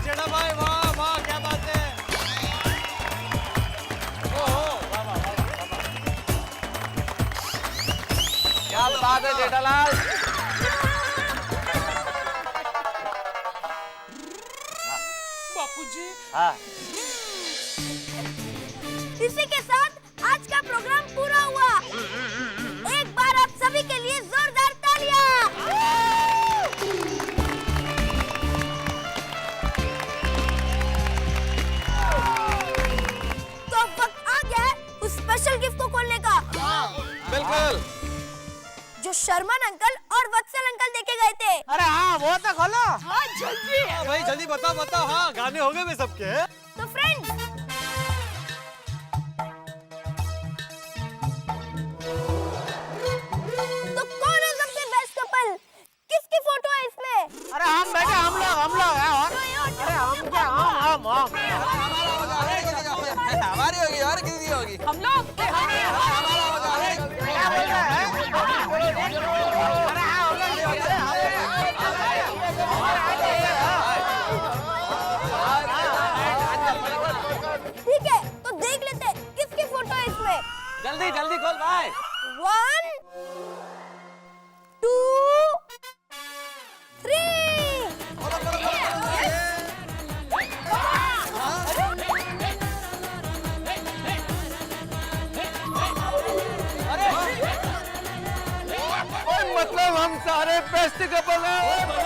जेठा भाई वाह वाह क्या बात है। क्या बात है जेठालाल। बापूजी हाँ इसी के साथ आज का प्रोग्राम पूरा हुआ। एक बार आप सभी के लिए जोरदार तालियां। तो अब वक्त आ गया है उस स्पेशल गिफ्ट को खोलने का, बिल्कुल। जो शर्मन अंकल और वत्सल अंकल देके गए थे। अरे हाँ वो तो खोलो। हाँ जल्दी। भाई जल्दी बताओ बताओ। हाँ गाने हो गए वे सबके। तो फ्रेंड्स तो कौन है सबसे बेस्ट कपल? किसकी फोटो है इसमें? अरे हम बेटे हम लोग हैं और अरे हम क्या हम हमारी होगी और किसकी होगी? हम लोग ठीक है तो देख लेते हैं किसकी फोटो है इसमें। जल्दी जल्दी खोल भाई। 1 2 3 मतलब हम सारे बेस्ट कपल हैं।